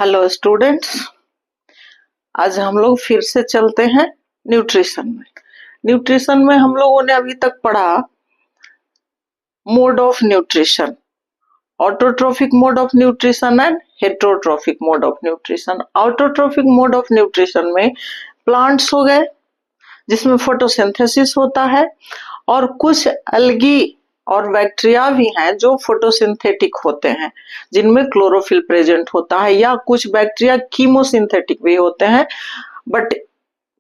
Hello students, आज हम लोग फिर से चलते हैं न्यूट्रिशन में। न्यूट्रिशन में हम लोगों ने अभी तक पढ़ा mode of nutrition, autotrophic mode of nutrition and heterotrophic mode of nutrition. Autotrophic mode of nutrition में प्लांट्स हो गए जिसमें फोटोसिंथेसिस होता है, और कुछ एल्गी और बैक्टीरिया भी हैं जो फोटोसिंथेटिक होते हैं जिनमें क्लोरोफिल प्रेजेंट होता है, या कुछ बैक्टीरिया कीमोसिंथेटिक भी होते हैं, बट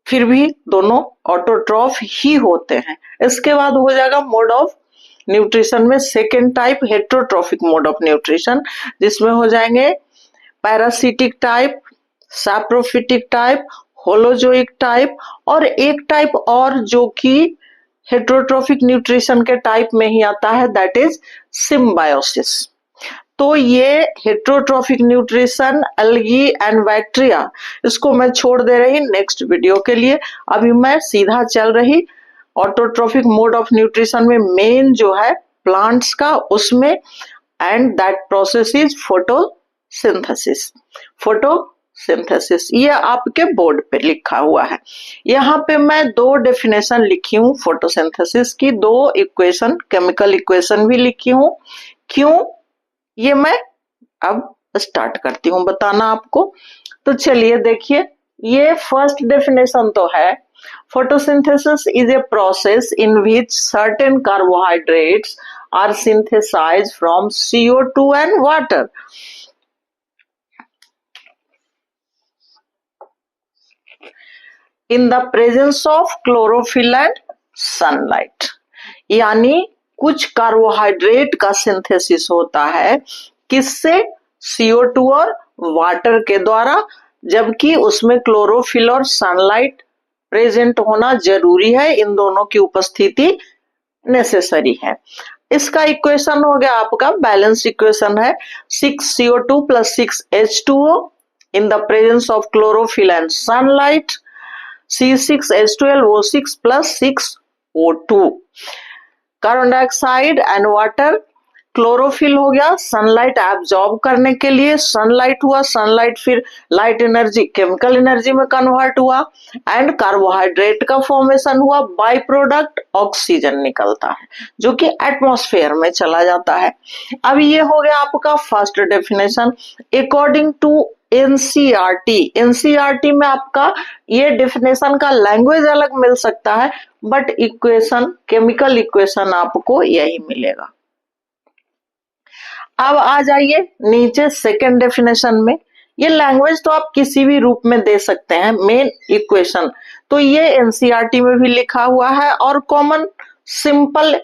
फिर भी दोनों ऑटोट्रॉफ ही होते हैं। इसके बाद हो जाएगा मोड ऑफ न्यूट्रिशन में second type heterotrophic mode of nutrition, जिसमें हो जाएंगे parasitic type, saprophytic type, holozoic type, और एक टाइप और जो कि हेटरोट्रोफिक न्यूट्रिशन के टाइप में ही आता है, दैट इज सिम्बायोसिस। तो ये heterotrophic nutrition, algae and bacteria, इसको मैं छोड़ दे रही नेक्स्ट वीडियो के लिए। अभी मैं सीधा चल रही ऑटोट्रोफिक मोड ऑफ न्यूट्रिशन में मेन जो है प्लांट्स का, उसमें, and that process is photosynthesis. Photosynthesis ये आपके बोर्ड पे लिखा हुआ है। यहाँ पे मैं दो डेफिनेशन लिखी हूँ फोटोसिंथेसिस की, दो इक्वेशन, केमिकल इक्वेशन भी लिखी हूँ। क्यों, ये मैं अब स्टार्ट करती हूँ बताना आपको। तो चलिए देखिए, ये फर्स्ट डेफिनेशन तो है, photosynthesis is a process in which certain carbohydrates are synthesised from CO2 and water. In the presence of chlorophyll and sunlight. यानी कुछ कार्बोहाइड्रेट का सिंथेसिस होता है, किससे? CO2 और वाटर के द्वारा, जबकि उसमें क्लोरोफिल और सनलाइट प्रेजेंट होना जरूरी है, इन दोनों की उपस्थिति नेसेसरी है। इसका इक्वेशन हो गया आपका, बैलेंस इक्वेशन है 6CO2 plus 6H2O in the presence of chlorophyll and sunlight, C6H12O6 plus 6O2। Carbon dioxide and water, chlorophyll हो गया सनलाइट एब्जॉर्ब करने के लिए, सनलाइट हुआ, सनलाइट फिर लाइट एनर्जी केमिकल एनर्जी में कन्वर्ट हुआ, एंड कार्बोहाइड्रेट का फॉर्मेशन हुआ, बाय प्रोडक्ट ऑक्सीजन निकलता है जो कि एटमॉस्फेयर में चला जाता है। अब ये हो गया आपका first definition. According to NCERT में आपका ये डेफिनेशन का लैंग्वेज अलग मिल सकता है, बट इक्वेशन, केमिकल इक्वेशन आपको यही मिलेगा। अब आ जाइए नीचे सेकेंड डेफिनेशन में। ये लैंग्वेज तो आप किसी भी रूप में दे सकते हैं, मेन इक्वेशन तो ये एनसीईआरटी में भी लिखा हुआ है, और common simple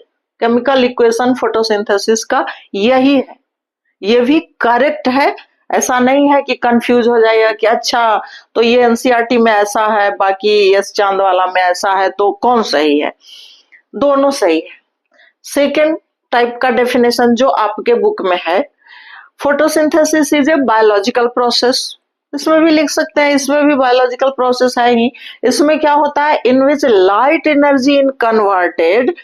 chemical equation photosynthesis का यही है। ये भी करेक्ट है, ऐसा नहीं है कि कंफ्यूज हो जाएगा कि अच्छा तो ये एनसीईआरटी में ऐसा है, बाकी यस चांद वाला में ऐसा है, तो कौन सही है? दोनों सही है। सेकेंड टाइप का डेफिनेशन जो आपके बुक में है, photosynthesis is a biological process, इसमें भी लिख सकते हैं, इसमें भी बायोलॉजिकल प्रोसेस है ही। इसमें क्या होता है? In which light energy in converted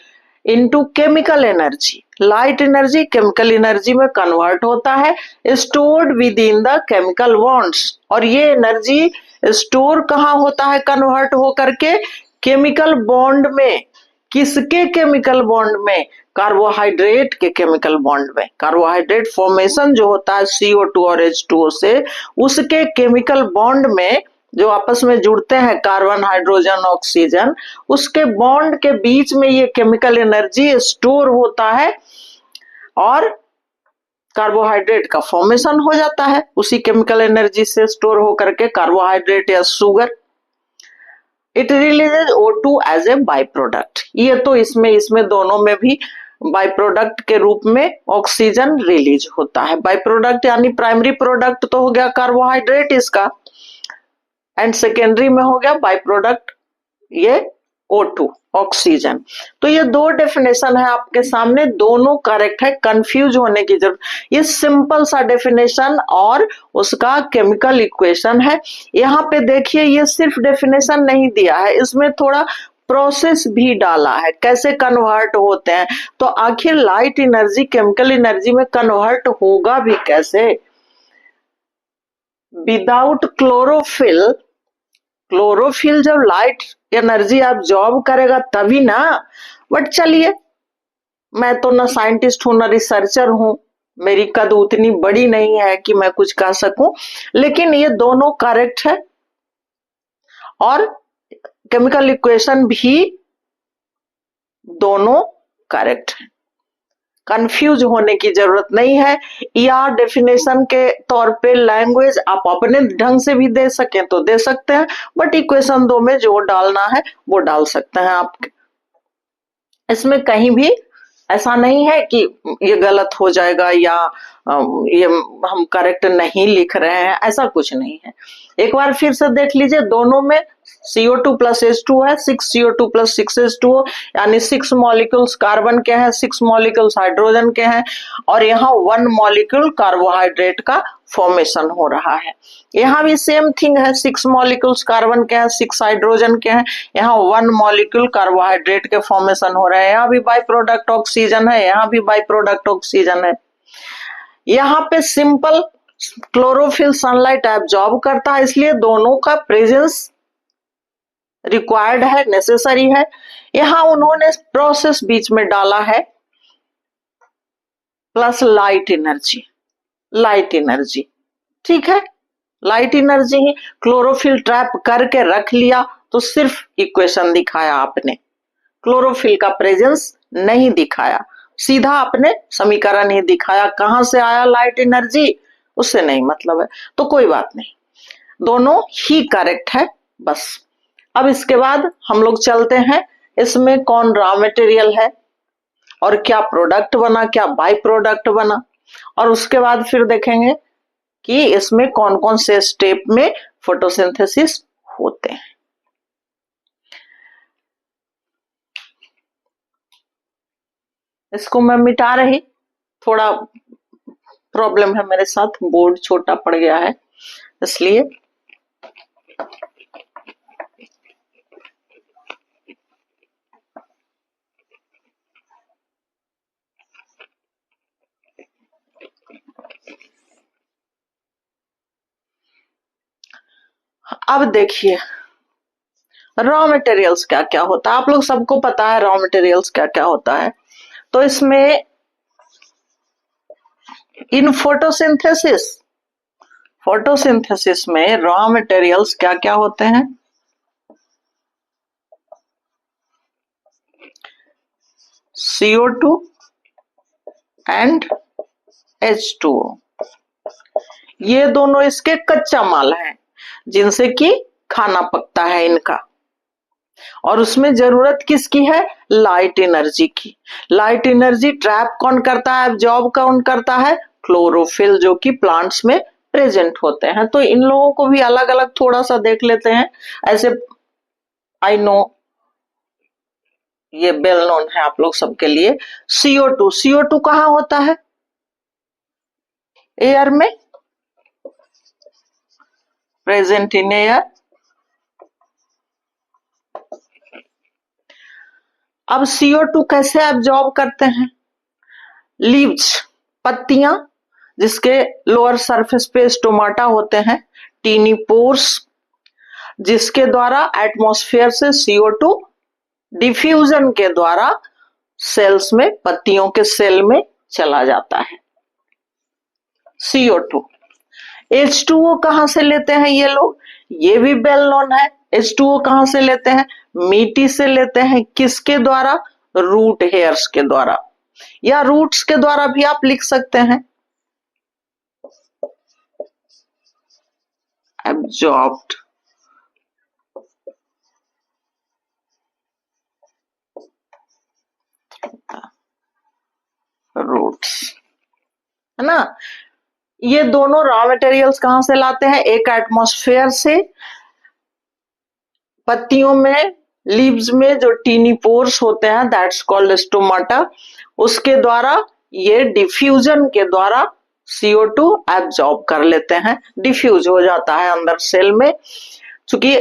into chemical energy, light energy chemical energy में कन्वर्ट होता है, stored within the chemical bonds. और ये एनर्जी स्टोर कहाँ होता है कन्वर्ट होकर के? केमिकल बॉन्ड में। किसके केमिकल बॉन्ड में? कार्बोहाइड्रेट के केमिकल बॉन्ड में। कार्बोहाइड्रेट फॉर्मेशन जो होता है CO2 और H2O से, उसके केमिकल बॉन्ड में जो आपस में जुड़ते हैं कार्बन, हाइड्रोजन, ऑक्सीजन, उसके बॉन्ड के बीच में ये केमिकल एनर्जी स्टोर होता है, और कार्बोहाइड्रेट का फॉर्मेशन हो जाता है उसी केमिकल एनर्जी से स्टोर होकर के, कार्बोहाइड्रेट या sugar. It releases O2 as a by product. ये तो इसमें दोनों में भी बाई प्रोडक्ट के रूप में ऑक्सीजन रिलीज होता है। बाई प्रोडक्ट यानी प्राइमरी प्रोडक्ट तो हो गया कार्बोहाइड्रेट इसका, एंड सेकेंडरी में हो गया बाई प्रोडक्ट ये O2 ऑक्सीजन। तो ये दो डेफिनेशन है आपके सामने, दोनों करेक्ट है, कंफ्यूज होने की जरूरत। ये सिंपल सा डेफिनेशन और उसका केमिकल इक्वेशन है। यहाँ पे देखिए, ये सिर्फ डेफिनेशन नहीं दिया है, इसमें थोड़ा प्रोसेस भी डाला है, कैसे कन्वर्ट होते हैं। तो आखिर लाइट एनर्जी केमिकल एनर्जी में कन्वर्ट होगा भी कैसे? विदाउट क्लोरोफिल, क्लोरोफिल जब लाइट एनर्जी एब्जॉर्ब करेगा तभी ना। बट चलिए, मैं तो ना साइंटिस्ट हूं ना रिसर्चर हूं, मेरी कद उतनी बड़ी नहीं है कि मैं कुछ कह सकूं, लेकिन ये दोनों करेक्ट है और केमिकल इक्वेशन भी दोनों करेक्ट है। कंफ्यूज होने की जरूरत नहीं है। या डेफिनेशन के तौर पे लैंग्वेज आप अपने ढंग से भी दे सकें तो दे सकते हैं, बट इक्वेशन 2 में जो डालना है वो डाल सकते हैं आप। इसमें कहीं भी ऐसा नहीं है कि ये गलत हो जाएगा या ये हम करेक्ट नहीं लिख रहे हैं, ऐसा कुछ नहीं है। एक बार फिर से देख लीजिए, दोनों में CO2 प्लस H2 है, 6CO2 प्लस 6H2O, यानी 6 मॉलिक्यूल्स कार्बन के हैं, 6 मॉलिक्यूल्स हाइड्रोजन के हैं, और यहाँ 1 मॉलिक्यूल कार्बोहाइड्रेट का फॉर्मेशन हो रहा है। यहाँ भी सेम थिंग है, 6 मॉलिक्यूल्स कार्बन के हैं, 6 हाइड्रोजन के हैं, यहाँ 1 मॉलिक्यूल कार्बोहाइड्रेट के फॉर्मेशन हो रहे हैं। यहाँ भी बाई प्रोडक्ट ऑक्सीजन है, यहाँ भी बाई प्रोडक्ट ऑक्सीजन है। यहाँ पे सिंपल क्लोरोफिल सनलाइट एब्जॉर्ब करता है, इसलिए दोनों का प्रेजेंस रिक्वायर्ड है, नेसेसरी है। यहाँ उन्होंने प्रोसेस बीच में डाला है plus light energy, light energy, ठीक है, लाइट एनर्जी ही क्लोरोफिल ट्रैप करके रख लिया तो सिर्फ इक्वेशन दिखाया आपने, क्लोरोफिल का प्रेजेंस नहीं दिखाया, सीधा आपने समीकरण ही दिखाया। कहां से आया लाइट एनर्जी उससे नहीं मतलब है, तो कोई बात नहीं, दोनों ही करेक्ट है बस। अब इसके बाद हम लोग चलते हैं, इसमें कौन रॉ मटेरियल है और क्या प्रोडक्ट बना, क्या बाई प्रोडक्ट बना, और उसके बाद फिर देखेंगे कि इसमें कौन कौन से स्टेप में फोटोसिंथेसिस होते हैं। इसको मैं मिटा रही, थोड़ा प्रॉब्लम है मेरे साथ, बोर्ड छोटा पड़ गया है इसलिए। अब देखिए रॉ मटेरियल्स क्या क्या होता है, आप लोग सबको पता है रॉ मटेरियल्स क्या क्या होता है। तो इसमें इन फोटोसिंथेसिस, फोटोसिंथेसिस में रॉ मटेरियल्स क्या क्या होते हैं, CO2 एंड H2O, ये दोनों इसके कच्चा माल हैं जिनसे कि खाना पकता है इनका, और उसमें जरूरत किसकी है, लाइट एनर्जी की। लाइट एनर्जी ट्रैप कौन करता है, एब्जॉर्ब कौन करता है, क्लोरोफिल, जो कि प्लांट्स में प्रेजेंट होते हैं। तो इन लोगों को भी अलग अलग थोड़ा सा देख लेते हैं। ऐसे आई नो ये वेल नोन है आप लोग सबके लिए, CO2, CO2 कहाँ होता है, एयर में, प्रेजेंट इन एयर। अब CO2 कैसे एब्जॉर्ब करते हैं, लीव्स, पत्तियां, जिसके लोअर सरफेस पे स्टोमाटा होते हैं, टीनी पोर्स, जिसके द्वारा एटमॉस्फेयर से CO2 डिफ्यूजन के द्वारा सेल्स में, पत्तियों के सेल में चला जाता है, CO2। H2O कहां से लेते हैं ये लोग, ये भी वेल नोन है। H2O कहां से लेते हैं, मिट्टी से लेते हैं, किसके द्वारा, रूट हेयर्स के द्वारा, या रूट्स के द्वारा भी आप लिख सकते हैं, एब्जॉर्ब्ड रूट्स, है ना। ये दोनों रॉ मटेरियल्स कहां से लाते हैं, एक एटमॉस्फेयर से, पत्तियों में, लीव्स में जो टीनी पोर्स होते हैं दैट्स कॉल्ड स्टोमाटा, उसके द्वारा ये डिफ्यूजन के द्वारा CO2 एब्जॉर्ब कर लेते हैं, डिफ्यूज हो जाता है अंदर सेल में, क्योंकि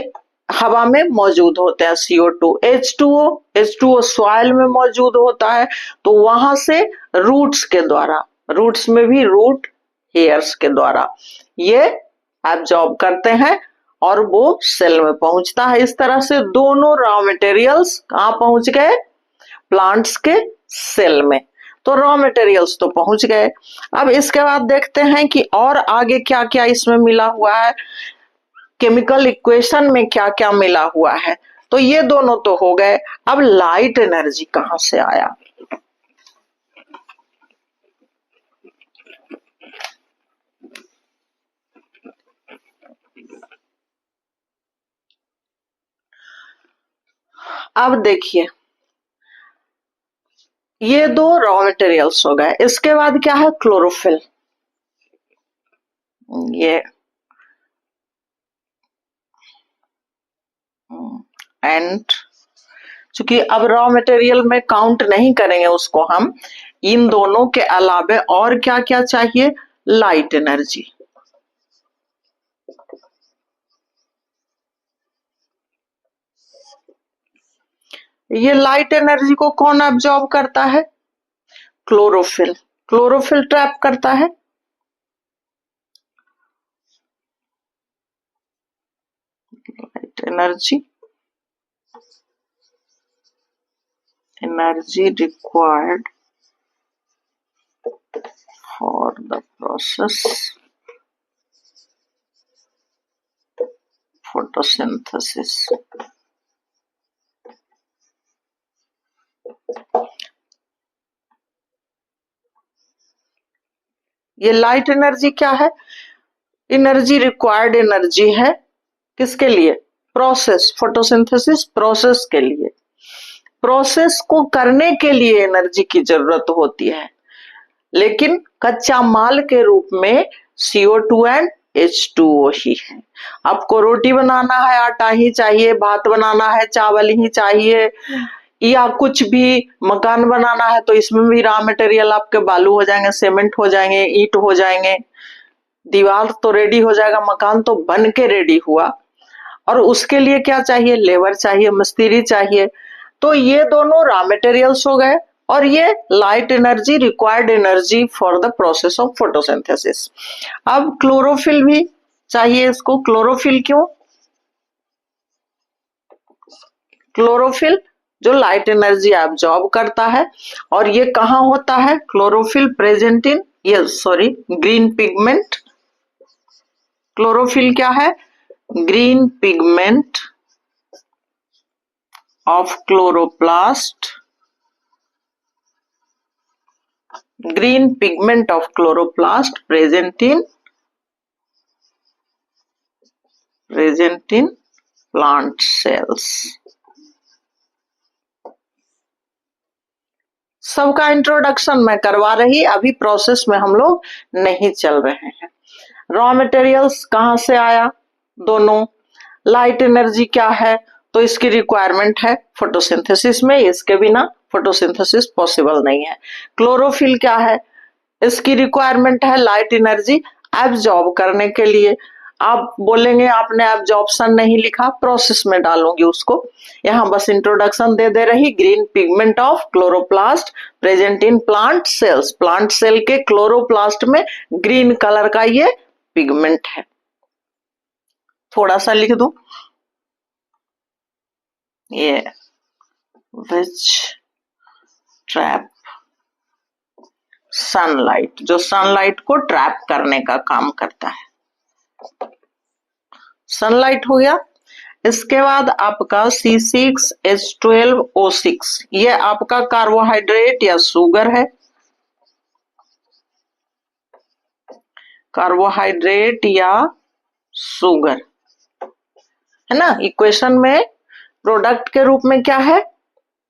हवा में मौजूद होते हैं CO2। H2O सॉइल में मौजूद होता है, तो वहां से रूट्स के द्वारा, रूट्स में भी रूट हेयर्स के द्वारा ये एब्जॉर्ब करते हैं और वो सेल में पहुंचता है। इस तरह से दोनों रॉ मटेरियल्स कहाँ पहुंच गए? प्लांट्स के सेल में। तो रॉ मटेरियल्स तो पहुंच गए। अब इसके बाद देखते हैं कि और आगे क्या क्या इसमें मिला हुआ है, केमिकल इक्वेशन में क्या क्या मिला हुआ है। तो ये दोनों तो हो गए। अब लाइट एनर्जी कहां से आया? अब देखिए, ये दो रॉ मटेरियल्स हो गए। इसके बाद क्या है? क्लोरोफिल। ये एंड चूंकि अब रॉ मटेरियल में काउंट नहीं करेंगे उसको हम, इन दोनों के अलावे और क्या क्या चाहिए? Light energy. ये लाइट एनर्जी को कौन एब्जॉर्ब करता है? क्लोरोफिल। क्लोरोफिल ट्रैप करता है। Light energy required for the process photosynthesis. ये लाइट एनर्जी क्या है? एनर्जी रिक्वायर्ड एनर्जी है। किसके लिए? प्रोसेस, फोटोसिंथेसिस प्रोसेस के लिए। प्रोसेस को करने के लिए एनर्जी की जरूरत होती है, लेकिन कच्चा माल के रूप में CO2 एंड H2O ही है। आपको रोटी बनाना है, आटा ही चाहिए, भात बनाना है, चावल ही चाहिए, या कुछ भी मकान बनाना है तो इसमें भी रॉ मटेरियल आपके बालू हो जाएंगे, सीमेंट हो जाएंगे, ईंट हो जाएंगे। दीवार तो रेडी हो जाएगा, मकान तो बन के रेडी हुआ। और उसके लिए क्या चाहिए? लेबर चाहिए, मिस्त्री चाहिए। तो ये दोनों रॉ मटेरियल्स हो गए, और ये light energy required energy for the process of photosynthesis. अब क्लोरोफिल भी चाहिए इसको। क्लोरोफिल क्यों? क्लोरोफिल जो लाइट एनर्जी एब्जॉर्ब करता है। और ये कहाँ होता है? क्लोरोफिल प्रेजेंट इन, ये सॉरी, ग्रीन पिगमेंट। क्लोरोफिल क्या है? Green pigment of chloroplast. Green pigment of chloroplast present in plant cells. सबका इंट्रोडक्शन मैं करवा रही, अभी प्रोसेस में हम लोग नहीं चल रहे हैं। रॉ मटेरियल्स कहां से आया? दोनों। लाइट एनर्जी क्या है? तो इसकी रिक्वायरमेंट है फोटोसिंथेसिस में, इसके बिना फोटोसिंथेसिस पॉसिबल नहीं है। क्लोरोफिल क्या है? इसकी रिक्वायरमेंट है लाइट एनर्जी एब्जॉर्ब करने के लिए। आप बोलेंगे आपने एब्जॉर्प्शन नहीं लिखा, प्रोसेस में डालूंगी उसको। यहाँ बस इंट्रोडक्शन दे दे रही। Green pigment of chloroplast present in plant cells. Plant cell के क्लोरोप्लास्ट में ग्रीन कलर का ये पिगमेंट है। थोड़ा सा लिख दूं, ये विच ट्रैप सनलाइट, जो सनलाइट को ट्रैप करने का काम करता है। सनलाइट हो गया। इसके बाद आपका C6H12O6, ये आपका कार्बोहाइड्रेट या शुगर है। कार्बोहाइड्रेट या शुगर है ना। इक्वेशन में प्रोडक्ट के रूप में क्या है?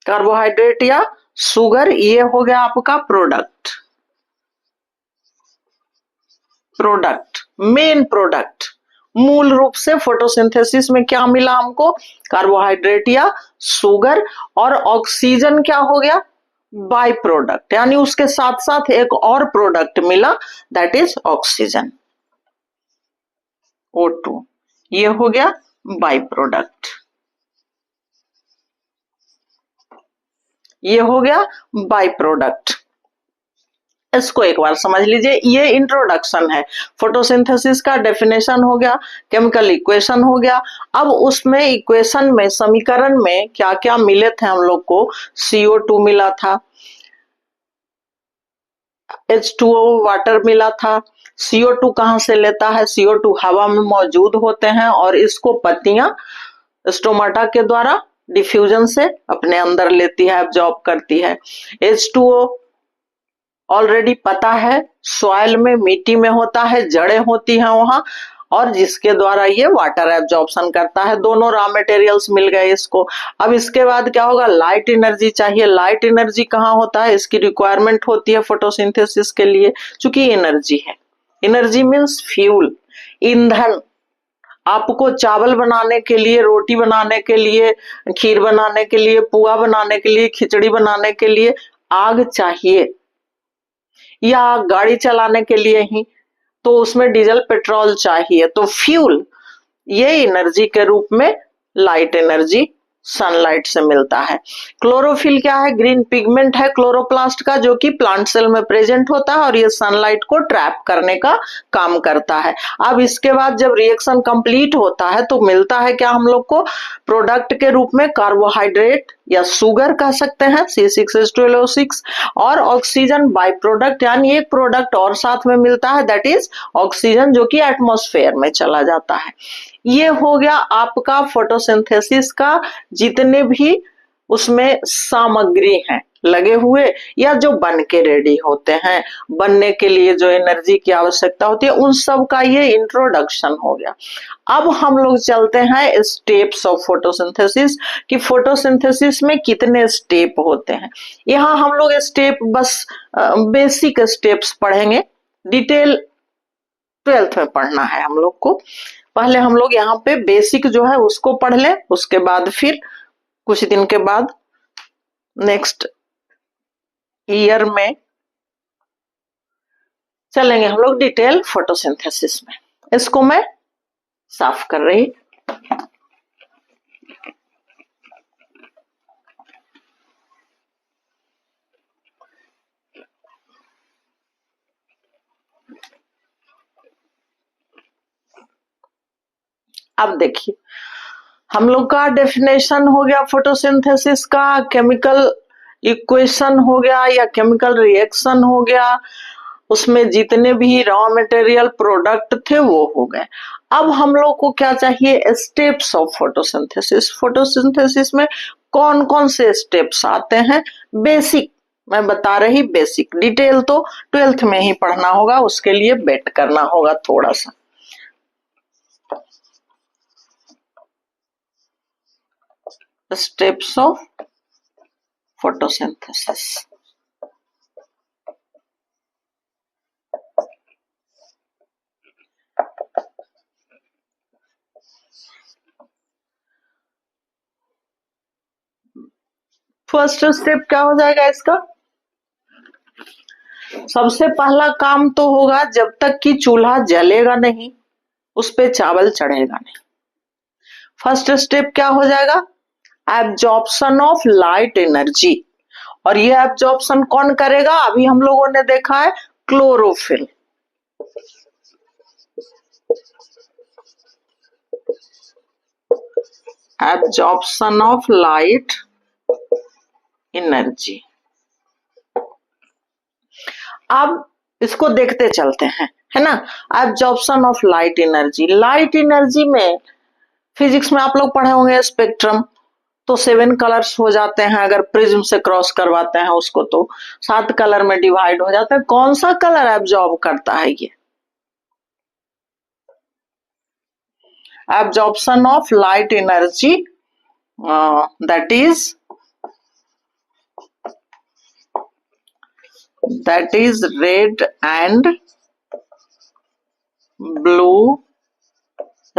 कार्बोहाइड्रेट या शुगर। ये हो गया आपका प्रोडक्ट। Main product. मूल रूप से फोटोसिंथेसिस में क्या मिला हमको? कार्बोहाइड्रेट या शुगर। और ऑक्सीजन क्या हो गया? बाय प्रोडक्ट, यानी उसके साथ साथ एक और प्रोडक्ट मिला, दैट इज ऑक्सीजन, O2। ये हो गया बाय प्रोडक्ट। ये हो गया बाय प्रोडक्ट। इसको एक बार समझ लीजिए, ये इंट्रोडक्शन है। फोटोसिंथेसिस का डेफिनेशन हो गया, केमिकल इक्वेशन हो गया। अब उसमें इक्वेशन में, समीकरण में क्या क्या मिले थे हम लोग को? CO2 मिला था, H2O वाटर मिला था। CO2 कहाँ से लेता है? CO2 हवा में मौजूद होते हैं और इसको पत्तियां स्टोमाटा के द्वारा डिफ्यूजन से अपने अंदर लेती है, एब्जॉर्ब करती है। H2O ऑलरेडी पता है, सॉइल में, मिट्टी में होता है, जड़ें होती हैं वहां, और जिसके द्वारा ये वाटर एब्जॉर्प्शन करता है। दोनों रॉ मटेरियल्स मिल गए इसको। अब इसके बाद क्या होगा? लाइट एनर्जी चाहिए। लाइट एनर्जी कहाँ होता है? इसकी रिक्वायरमेंट होती है फोटोसिंथेसिस के लिए, चूंकि एनर्जी है। एनर्जी मीन्स फ्यूल, ईंधन। आपको चावल बनाने के लिए, रोटी बनाने के लिए, खीर बनाने के लिए, पुआ बनाने के लिए, खिचड़ी बनाने के लिए आग चाहिए, या गाड़ी चलाने के लिए ही तो उसमें डीजल पेट्रोल चाहिए। तो फ्यूल, ये एनर्जी के रूप में लाइट एनर्जी सनलाइट से मिलता है। क्लोरोफिल क्या है? ग्रीन पिगमेंट है क्लोरोप्लास्ट का, जो कि प्लांट सेल में प्रेजेंट होता है और ये सनलाइट को ट्रैप करने का काम करता है। अब इसके बाद जब रिएक्शन कंप्लीट होता है तो मिलता है क्या हम लोग को? प्रोडक्ट के रूप में कार्बोहाइड्रेट या शुगर कह सकते हैं, C6H12O6, और ऑक्सीजन बाई प्रोडक्ट, यानी एक प्रोडक्ट और साथ में मिलता है, दैट इज ऑक्सीजन, जो कि एटमॉस्फेयर में चला जाता है। ये हो गया आपका फोटोसिंथेसिस का जितने भी उसमें सामग्री हैं लगे हुए, या जो बन के रेडी होते हैं, बनने के लिए जो एनर्जी की आवश्यकता होती है, उन सब का ये इंट्रोडक्शन हो गया। अब हम लोग चलते हैं स्टेप्स ऑफ फोटोसिंथेसिस, कि फोटोसिंथेसिस में कितने स्टेप होते हैं। यहाँ हम लोग स्टेप बस बेसिक स्टेप्स पढ़ेंगे, डिटेल 12th में पढ़ना है हम लोग को। पहले हम लोग यहाँ पे बेसिक जो है उसको पढ़ लें, उसके बाद फिर कुछ दिन के बाद नेक्स्ट ईयर में चलेंगे हम लोग डिटेल फोटोसिंथेसिस में। इसको मैं साफ कर रही। अब देखिए, हम लोग का डेफिनेशन हो गया फोटोसिंथेसिस का, केमिकल इक्वेशन हो गया या केमिकल रिएक्शन हो गया, उसमें जितने भी रॉ मटेरियल प्रोडक्ट थे वो हो गए। अब हम लोग को क्या चाहिए? Steps of photosynthesis. फोटोसिंथेसिस में कौन कौन से स्टेप्स आते हैं? बेसिक मैं बता रही, बेसिक। डिटेल तो 12th में ही पढ़ना होगा, उसके लिए वेट करना होगा थोड़ा सा। Steps of photosynthesis. First step क्या हो जाएगा इसका? सबसे पहला काम तो होगा, जब तक कि चूल्हा जलेगा नहीं उस पे चावल चढ़ेगा नहीं। फर्स्ट स्टेप क्या हो जाएगा? Absorption of light energy. और ये एब्जॉर्प्शन कौन करेगा? अभी हम लोगों ने देखा है, chlorophyll. Absorption of light energy. अब इसको देखते चलते हैं, है ना। Absorption of light energy. Light energy में फिजिक्स में आप लोग पढ़े होंगे स्पेक्ट्रम, तो 7 कलर्स हो जाते हैं। अगर प्रिज्म से क्रॉस करवाते हैं उसको तो 7 कलर में डिवाइड हो जाता है। कौन सा कलर एब्जॉर्ब करता है ये? Absorption of light energy, that is red and blue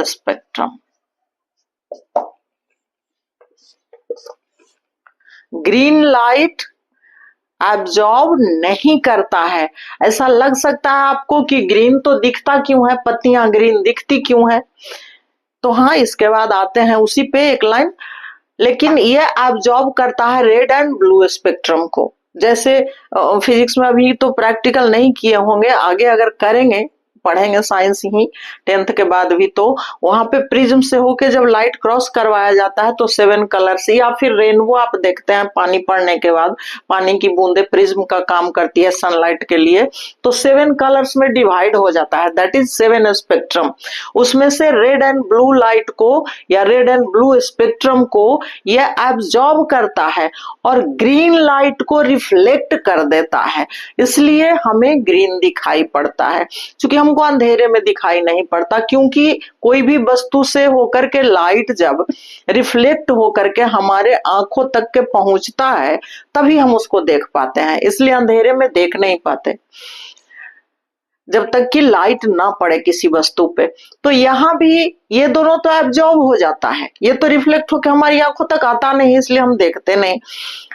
spectrum. Green light absorb नहीं करता है। ऐसा लग सकता है आपको कि ग्रीन तो दिखता क्यों है, पत्तियां ग्रीन दिखती क्यों है? तो हाँ, इसके बाद आते हैं उसी पे एक लाइन, लेकिन ये एब्जॉर्ब करता है रेड एंड ब्लू स्पेक्ट्रम को। जैसे फिजिक्स में अभी तो प्रैक्टिकल नहीं किए होंगे, आगे अगर करेंगे, पढ़ेंगे साइंस ही 10th के बाद भी, तो वहां पे प्रिज्म से होके जब लाइट क्रॉस करवाया जाता है तो 7 कलर्स, या फिर रेनबो आप देखते हैं पानी पड़ने के बाद, पानी की बूंदे प्रिज्म का काम करती है सनलाइट के लिए, तो 7 कलर्स में डिवाइड हो जाता है, दैट इज 7 स्पेक्ट्रम। उसमें से रेड एंड ब्लू लाइट को या रेड एंड ब्लू स्पेक्ट्रम को यह एब्जॉर्ब करता है और ग्रीन लाइट को रिफ्लेक्ट कर देता है, इसलिए हमें ग्रीन दिखाई पड़ता है। क्योंकि हमको अंधेरे में दिखाई नहीं पड़ता, क्योंकि कोई भी वस्तु से होकर के लाइट जब रिफ्लेक्ट होकर के हमारे आंखों तक के पहुंचता है तभी हम उसको देख पाते हैं, इसलिए अंधेरे में देख नहीं पाते जब तक कि लाइट ना पड़े किसी वस्तु पे। तो यहाँ भी ये दोनों तो एब्जॉर्ब हो जाता है, ये तो रिफ्लेक्ट होकर हमारी आंखों तक आता नहीं, इसलिए हम देखते नहीं।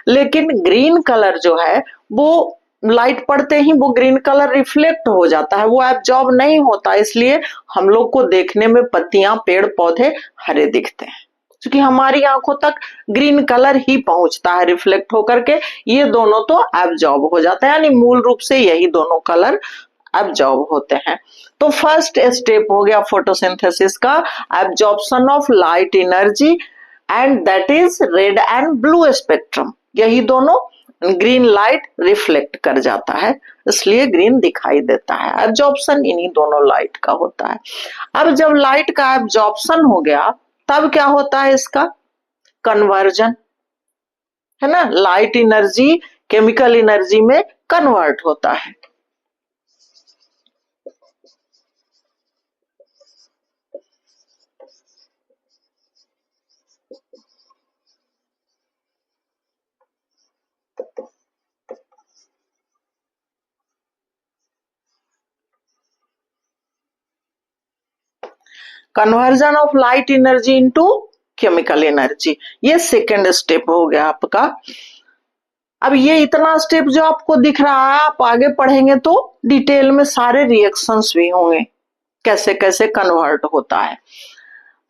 लेकिन ग्रीन कलर जो है वो लाइट पड़ते ही वो ग्रीन कलर रिफ्लेक्ट हो जाता है, वो एब्जॉर्ब नहीं होता, इसलिए हम लोग को देखने में पत्तियां पेड़ पौधे हरे दिखते हैं, क्योंकि हमारी आंखों तक ग्रीन कलर ही पहुंचता है रिफ्लेक्ट होकर के, ये दोनों तो एब्जॉर्ब हो जाता है, यानी मूल रूप से यही दोनों कलर एब्जॉर्ब होते हैं। तो फर्स्ट स्टेप हो गया फोटोसिंथेसिस का, absorption of light energy, and that is red and blue spectrum, यही दोनों ग्रीन लाइट रिफ्लेक्ट कर जाता है, इसलिए ग्रीन दिखाई देता है। एब्जॉर्प्शन इन्हीं दोनों लाइट का होता है। अब जब लाइट का एब्जॉर्प्शन हो गया तब क्या होता है इसका कन्वर्जन, है ना, लाइट एनर्जी केमिकल एनर्जी में कन्वर्ट होता है। Conversion of light energy into chemical energy, ये सेकेंड स्टेप हो गया आपका। अब ये इतना स्टेप जो आपको दिख रहा है, आप आगे पढ़ेंगे तो डिटेल में सारे रिएक्शंस भी होंगे, कैसे कैसे कन्वर्ट होता है।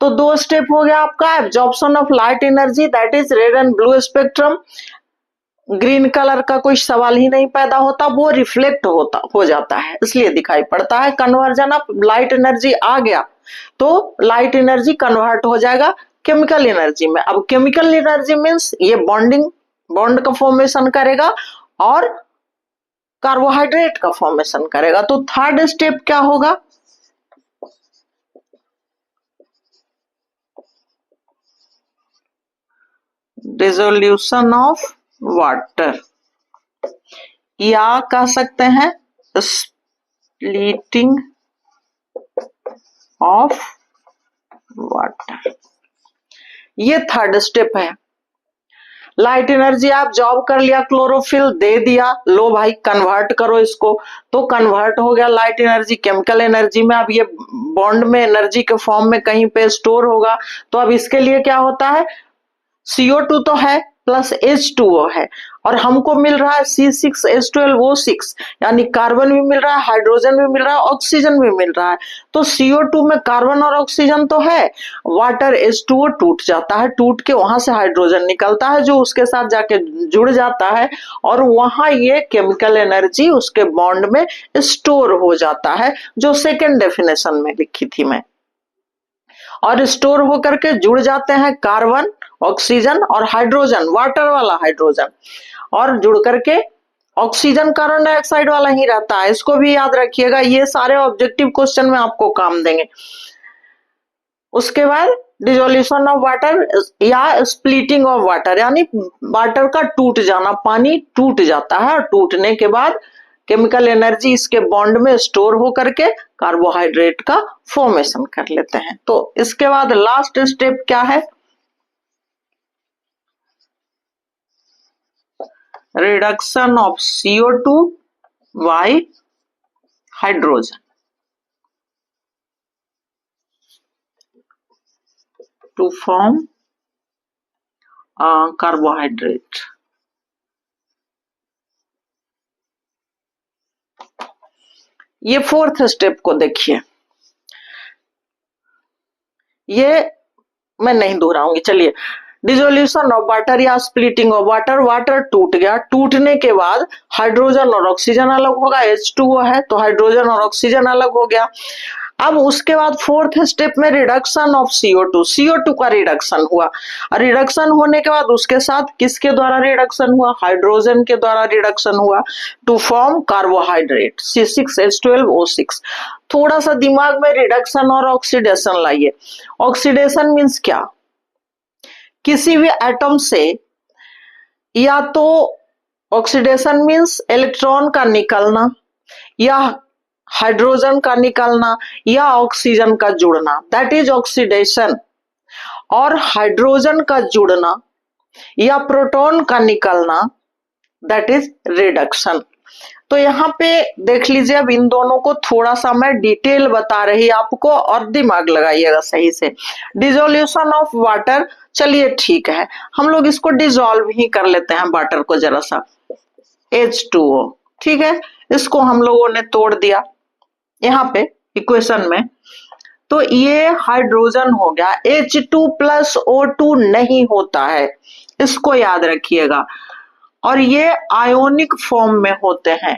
तो 2 स्टेप हो गया आपका, absorption of light energy that is red and blue spectrum, green colour का कोई सवाल ही नहीं पैदा होता, वो रिफ्लेक्ट होता हो जाता है इसलिए दिखाई पड़ता है। कन्वर्जन ऑफ लाइट एनर्जी आ गया तो लाइट एनर्जी कन्वर्ट हो जाएगा केमिकल एनर्जी में। अब केमिकल एनर्जी मीन्स ये बॉन्ड का फॉर्मेशन करेगा और कार्बोहाइड्रेट का फॉर्मेशन करेगा। तो थर्ड स्टेप क्या होगा, डिसोल्यूशन ऑफ वाटर, या कह सकते हैं स्प्लिटिंग ऑफ वाटर, ये थर्ड स्टेप है। लाइट एनर्जी आप जॉब कर लिया, क्लोरोफिल दे दिया, लो भाई कन्वर्ट करो इसको, तो कन्वर्ट हो गया लाइट एनर्जी केमिकल एनर्जी में। अब ये बॉन्ड में एनर्जी के फॉर्म में कहीं पे स्टोर होगा, तो अब इसके लिए क्या होता है, CO2 तो है प्लस H2O है, और हमको मिल रहा है C6H12O6, यानी कार्बन भी मिल रहा है, हाइड्रोजन भी मिल रहा है, ऑक्सीजन भी मिल रहा है। तो CO2 में कार्बन और ऑक्सीजन तो है, वाटर H2O टूट जाता है, टूट के वहां से हाइड्रोजन निकलता है जो उसके साथ जाके जुड़ जाता है, और वहां ये केमिकल एनर्जी उसके बॉन्ड में स्टोर हो जाता है, जो सेकेंड डेफिनेशन में लिखी थी मैं। और स्टोर होकर के जुड़ जाते हैं कार्बन, ऑक्सीजन और हाइड्रोजन, वाटर वाला हाइड्रोजन, और जुड़ करके ऑक्सीजन कार्बन डाइऑक्साइड वाला ही रहता है। इसको भी याद रखिएगा, ये सारे ऑब्जेक्टिव क्वेश्चन में आपको काम देंगे। उसके बाद डिसोल्यूशन ऑफ वाटर या स्प्लिटिंग ऑफ वाटर, यानी वाटर का टूट जाना, पानी टूट जाता है और टूटने के बाद केमिकल एनर्जी इसके बॉन्ड में स्टोर हो करके कार्बोहाइड्रेट का फॉर्मेशन कर लेते हैं। तो इसके बाद लास्ट स्टेप क्या है, reduction of CO2 by hydrogen to form carbohydrate. ये फोर्थ स्टेप को देखिए, ये मैं नहीं दोहराऊंगी, चलिए। डिसोल्यूशन ऑफ वाटर या स्प्लिटिंग ऑफ वाटर, वाटर टूट गया, टूटने के बाद हाइड्रोजन और ऑक्सीजन अलग होगा, H2O है तो हाइड्रोजन और ऑक्सीजन अलग हो गया। अब उसके बाद फोर्थ स्टेप में रिडक्शन ऑफ CO2, CO2 का रिडक्शन हुआ, रिडक्शन होने के बाद उसके साथ किसके द्वारा रिडक्शन हुआ, हाइड्रोजन के द्वारा रिडक्शन हुआ टू फॉर्म कार्बोहाइड्रेट C6H12O6। थोड़ा सा दिमाग में रिडक्शन और ऑक्सीडेशन लाइए। ऑक्सीडेशन मीन्स क्या, किसी भी एटम से या तो ऑक्सीडेशन मीन्स इलेक्ट्रॉन का निकलना या हाइड्रोजन का निकलना या ऑक्सीजन का जुड़ना, दैट इज ऑक्सीडेशन। और हाइड्रोजन का जुड़ना या प्रोटॉन का निकलना, दैट इज रिडक्शन। तो यहाँ पे देख लीजिए, अब इन दोनों को थोड़ा सा मैं डिटेल बता रही आपको और दिमाग लगाइएगा सही से। डिसोल्यूशन ऑफ वाटर, चलिए ठीक है, हम लोग इसको डिसॉल्व ही कर लेते हैं वाटर को जरा सा, H2O, ठीक है, इसको हम लोगों ने तोड़ दिया यहाँ पे इक्वेशन में, तो ये हाइड्रोजन हो गया। H2+O2 नहीं होता है, इसको याद रखिएगा, और ये आयोनिक फॉर्म में होते हैं,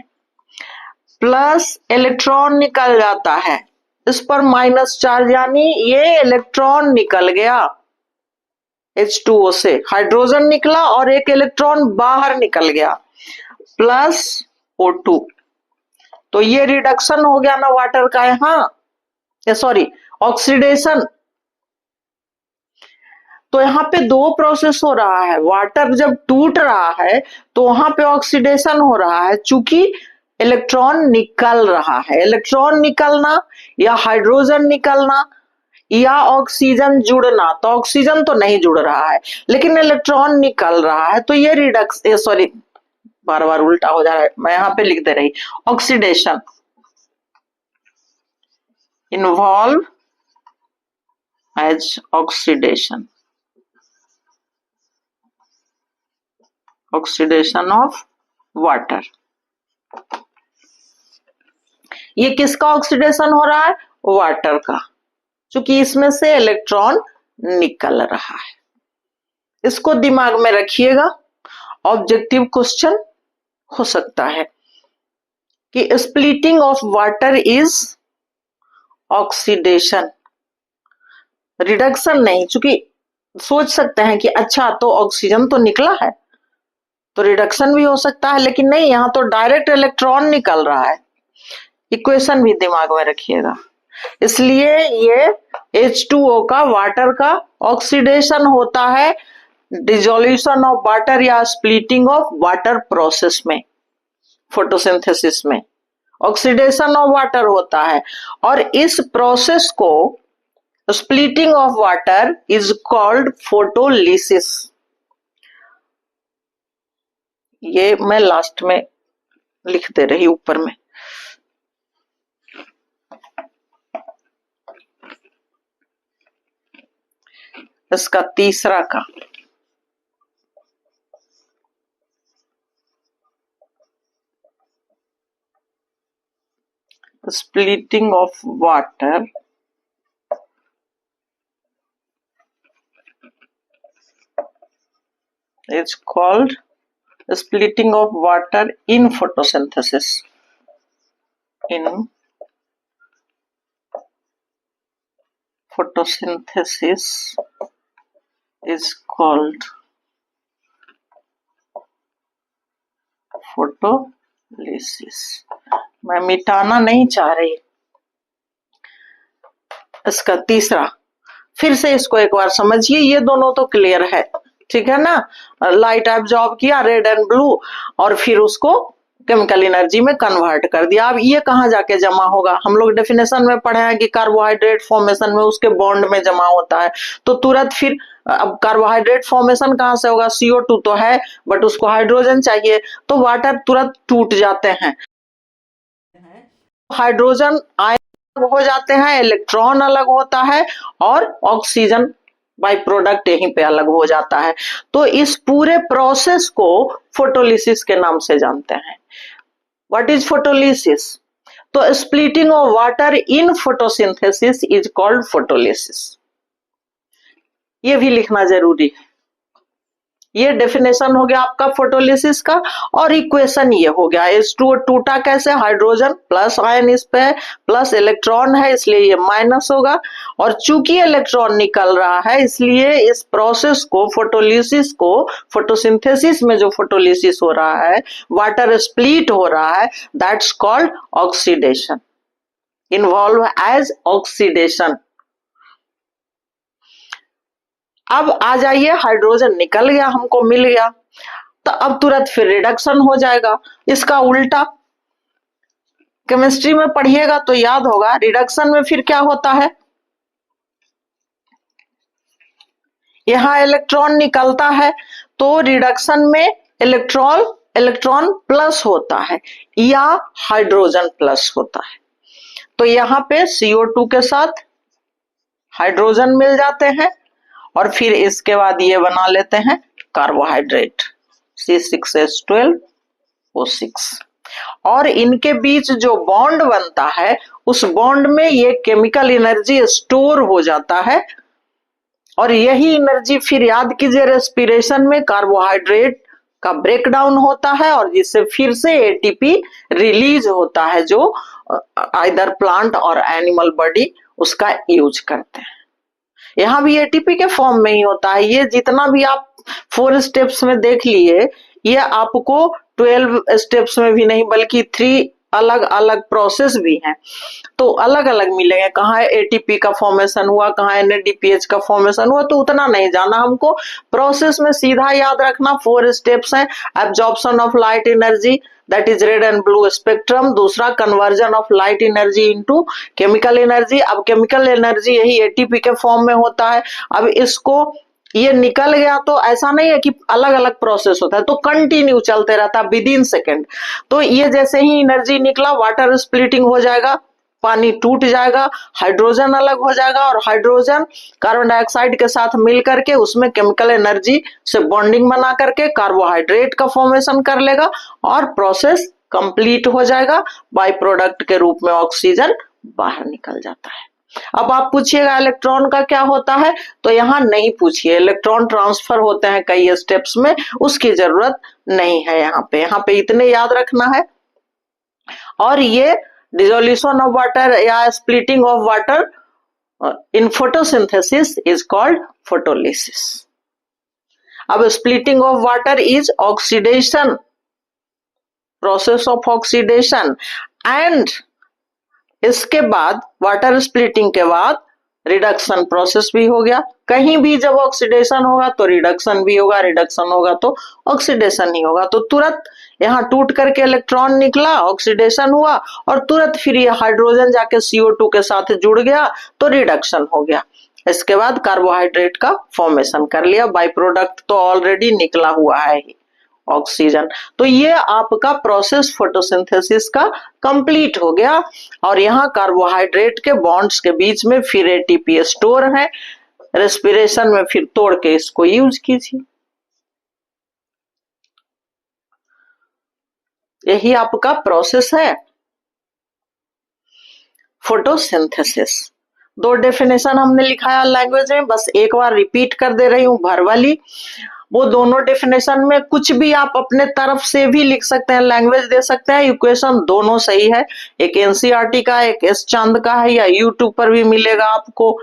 प्लस इलेक्ट्रॉन निकल जाता है, इस पर माइनस चार्ज, यानी ये इलेक्ट्रॉन निकल गया H2O से, हाइड्रोजन निकला और एक इलेक्ट्रॉन बाहर निकल गया, प्लस O2, तो ये रिडक्शन हो गया ना वाटर का, यहाँ सॉरी ऑक्सीडेशन। तो यहाँ पे दो प्रोसेस हो रहा है, वाटर जब टूट रहा है तो वहां पे ऑक्सीडेशन हो रहा है, चूंकि इलेक्ट्रॉन निकल रहा है, इलेक्ट्रॉन निकलना या हाइड्रोजन निकलना या ऑक्सीजन जुड़ना, तो ऑक्सीजन तो नहीं जुड़ रहा है लेकिन इलेक्ट्रॉन निकल रहा है, तो ये रिडक्स सॉरी बार बार उल्टा हो जा रहा है, मैं यहाँ पे लिख दे रही, oxidation involve as oxidation, oxidation of water. ये किसका ऑक्सीडेशन हो रहा है, वाटर का, क्योंकि इसमें से इलेक्ट्रॉन निकल रहा है। इसको दिमाग में रखिएगा, ऑब्जेक्टिव क्वेश्चन हो सकता है कि splitting of water is oxidation, reduction नहीं, क्योंकि सोच सकते हैं कि अच्छा तो ऑक्सीजन तो निकला है तो रिडक्शन भी हो सकता है, लेकिन नहीं, यहां तो डायरेक्ट इलेक्ट्रॉन निकल रहा है। इक्वेशन भी दिमाग में रखिएगा, इसलिए ये H2O का वाटर का ऑक्सीडेशन होता है डिसोल्यूशन ऑफ वाटर या स्प्लिटिंग ऑफ वाटर प्रोसेस में, फोटोसिंथेसिस में ऑक्सीडेशन ऑफ वाटर होता है, और इस प्रोसेस को splitting of water is called photolysis. ये मैं लास्ट में लिख दे रही ऊपर में। इसका तीसरा का splitting of water is called splitting of water in photosynthesis. In photosynthesis is called photolysis. मैं मिटाना नहीं चाह रही। इसका तीसरा, फिर से इसको एक बार समझिए, ये दोनों तो क्लियर है, ठीक है ना, लाइट एब्जॉर्ब किया रेड एंड ब्लू और फिर उसको केमिकल एनर्जी में कन्वर्ट कर दिया। अब ये कहाँ जाके जमा होगा, हम लोग डेफिनेशन में पढ़े हैं कि कार्बोहाइड्रेट फॉर्मेशन में उसके बॉन्ड में जमा होता है, तो तुरंत फिर अब कार्बोहाइड्रेट फॉर्मेशन कहाँ से होगा, CO2 तो है बट उसको हाइड्रोजन चाहिए, तो वाटर तुरंत टूट जाते हैं, हाइड्रोजन आयन हो जाते हैं, इलेक्ट्रॉन अलग होता है और ऑक्सीजन बाय प्रोडक्ट यहीं पे अलग हो जाता है। तो इस पूरे प्रोसेस को फोटोलिसिस के नाम से जानते हैं। What is photolysis? तो splitting of water in photosynthesis is called photolysis. ये भी लिखना जरूरी है। ये डेफिनेशन हो गया आपका फोटोलिसिस का। और इक्वेशन ये हो गया, H2O टूटा कैसे, हाइड्रोजन प्लस आयन इस पे है, प्लस इलेक्ट्रॉन है इसलिए ये माइनस होगा। और चूंकि इलेक्ट्रॉन निकल रहा है इसलिए इस प्रोसेस को, फोटोलिसिस को, फोटोसिंथेसिस में जो फोटोलिसिस हो रहा है, वाटर स्प्लिट हो रहा है, that's called oxidation, involve as oxidation. अब आ जाइए, हाइड्रोजन निकल गया, हमको मिल गया, तो अब तुरंत फिर रिडक्शन हो जाएगा। इसका उल्टा केमिस्ट्री में पढ़िएगा तो याद होगा, रिडक्शन में फिर क्या होता है, यहां इलेक्ट्रॉन निकलता है तो रिडक्शन में इलेक्ट्रॉन प्लस होता है या हाइड्रोजन प्लस होता है। तो यहाँ पे CO2 के साथ हाइड्रोजन मिल जाते हैं और फिर इसके बाद ये बना लेते हैं कार्बोहाइड्रेट C6H12O6। और इनके बीच जो बॉन्ड बनता है उस बॉन्ड में ये केमिकल एनर्जी स्टोर हो जाता है और यही एनर्जी फिर याद कीजिए रेस्पिरेशन में कार्बोहाइड्रेट का ब्रेकडाउन होता है और जिससे फिर से ATP रिलीज होता है जो आइदर प्लांट और एनिमल बॉडी उसका यूज करते हैं। यहाँ भी ATP के फॉर्म में ही होता है। ये जितना भी आप 4 स्टेप्स में देख लिए, ये आपको 12 स्टेप्स में भी नहीं बल्कि 3 अलग अलग प्रोसेस भी हैं, तो अलग अलग मिलेंगे, कहाँ ATP का फॉर्मेशन हुआ, कहाँ NADPH का फॉर्मेशन हुआ, तो उतना नहीं जाना हमको। प्रोसेस में सीधा याद रखना 4 स्टेप्स हैं। Absorption of light energy, that is red and blue spectrum. दूसरा conversion of light energy into chemical energy. अब केमिकल एनर्जी यही ATP के फॉर्म में होता है। अब इसको ये निकल गया तो ऐसा नहीं है कि अलग अलग प्रोसेस होता है, तो कंटिन्यू चलते रहता है विद इन सेकेंड। तो ये जैसे ही एनर्जी निकला, वाटर स्प्लिटिंग हो जाएगा, पानी टूट जाएगा, हाइड्रोजन अलग हो जाएगा और हाइड्रोजन कार्बन डाइऑक्साइड के साथ मिल करके उसमें केमिकल एनर्जी से बॉन्डिंग बना करके कार्बोहाइड्रेट का फॉर्मेशन कर लेगा और प्रोसेस कंप्लीट हो जाएगा। बाय प्रोडक्ट के रूप में ऑक्सीजन बाहर निकल जाता है। अब आप पूछिएगा इलेक्ट्रॉन का क्या होता है, तो यहाँ नहीं पूछिए, इलेक्ट्रॉन ट्रांसफर होते हैं कई स्टेप्स में, उसकी जरूरत नहीं है यहाँ पे इतने याद रखना है। और ये डिसोल्यूशन ऑफ वाटर या splitting of water in photosynthesis is called photolysis. अब splitting of water is oxidation, process of oxidation. And इसके बाद वाटर स्प्लिटिंग के बाद रिडक्शन प्रोसेस भी हो गया। कहीं भी जब ऑक्सीडेशन होगा तो रिडक्शन भी होगा, रिडक्शन होगा तो ऑक्सीडेशन ही होगा। तो तुरंत यहाँ टूट करके इलेक्ट्रॉन निकला, ऑक्सीडेशन हुआ और तुरंत फिर ये हाइड्रोजन जाके CO2 के साथ जुड़ गया तो रिडक्शन हो गया। इसके बाद कार्बोहाइड्रेट का फॉर्मेशन कर लिया, बाय प्रोडक्ट तो ऑलरेडी निकला हुआ है ही, ऑक्सीजन। तो ये आपका प्रोसेस फोटोसिंथेसिस का कंप्लीट हो गया। और यहाँ कार्बोहाइड्रेट के बॉन्ड्स के बीच में फिर ATP स्टोर है, रेस्पिरेशन में फिर तोड़ के इसको यूज कीजिए। यही आपका प्रोसेस है फोटोसिंथेसिस। 2 डेफिनेशन हमने लिखाया लैंग्वेज में, बस एक बार रिपीट कर दे रही हूं भर वाली। वो दोनों डेफिनेशन में कुछ भी आप अपने तरफ से भी लिख सकते हैं, लैंग्वेज दे सकते हैं, इक्वेशन दोनों सही है। एक NCERT का, एक S चांद का है, या YouTube पर भी मिलेगा आपको।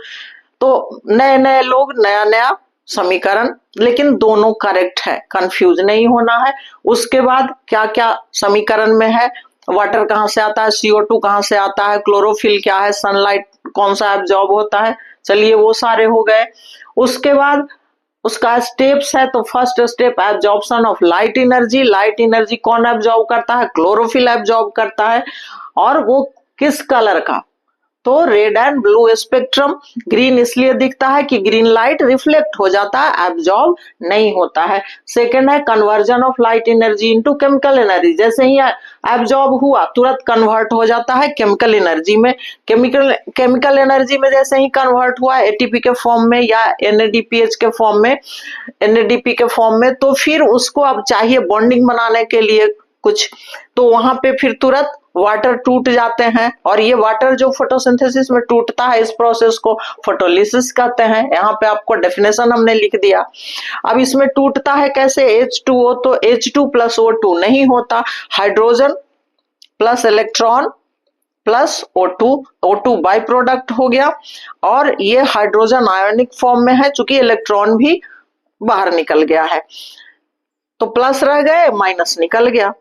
तो नए नए लोग नया नया समीकरण, लेकिन दोनों करेक्ट है, कंफ्यूज नहीं होना है। उसके बाद क्या क्या समीकरण में है, वाटर कहाँ से आता है, CO2 कहाँ से आता है, क्लोरोफिल क्या है, सनलाइट कौन सा एब्जॉर्ब होता है, चलिए वो सारे हो गए। उसके बाद उसका स्टेप्स है, तो first step absorption of light energy. Light energy कौन एब्जॉर्ब करता है, क्लोरोफिल एब्जॉर्ब करता है, और वो किस कलर का, तो red and blue spectrum. Green इसलिए दिखता है कि ग्रीन लाइट रिफ्लेक्ट हो जाता है, एब्जॉर्ब नहीं होता है। सेकेंड है conversion of light energy into chemical energy, जैसे ही एब्जॉर्ब हुआ तुरंत कन्वर्ट हो जाता है केमिकल एनर्जी में। केमिकल एनर्जी में जैसे ही कन्वर्ट हुआ ATP के फॉर्म में या NADPH के फॉर्म में, NADP के फॉर्म में, तो फिर उसको अब चाहिए बॉन्डिंग बनाने के लिए कुछ, तो वहां पे फिर तुरंत वाटर टूट जाते हैं, और ये वाटर जो फोटोसिंथेसिस में टूटता है इस प्रोसेस को फोटोलिसिस कहते हैं। यहाँ पे आपको डेफिनेशन हमने लिख दिया। अब इसमें टूटता है कैसे, H2O, तो H2 प्लस O2 नहीं होता, hydrogen plus electron plus O2 by product हो गया, और ये हाइड्रोजन आयोनिक फॉर्म में है, चूंकि इलेक्ट्रॉन भी बाहर निकल गया है, तो प्लस रह गए, माइनस निकल गया।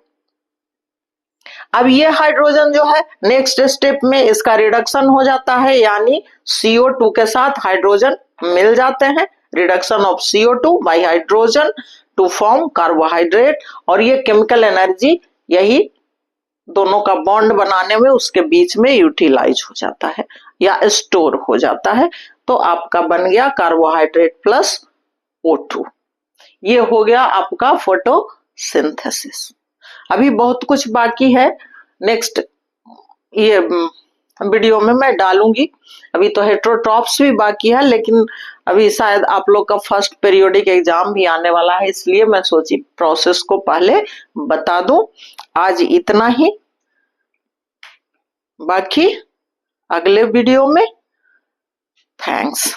अब ये हाइड्रोजन जो है नेक्स्ट स्टेप में इसका रिडक्शन हो जाता है, यानी CO2 के साथ हाइड्रोजन मिल जाते हैं, reduction of CO2 by hydrogen to form carbohydrate, और ये केमिकल एनर्जी यही दोनों का बॉन्ड बनाने में उसके बीच में यूटिलाइज हो जाता है या स्टोर हो जाता है, तो आपका बन गया कार्बोहाइड्रेट प्लस O2। ये हो गया आपका फोटोसिंथेसिस। अभी बहुत कुछ बाकी है, नेक्स्ट ये वीडियो में मैं डालूंगी। अभी तो हेट्रोट्रॉप्स भी बाकी है, लेकिन अभी शायद आप लोग का फर्स्ट पीरियोडिक एग्जाम भी आने वाला है, इसलिए मैं सोची प्रोसेस को पहले बता दूं। आज इतना ही, बाकी अगले वीडियो में। थैंक्स।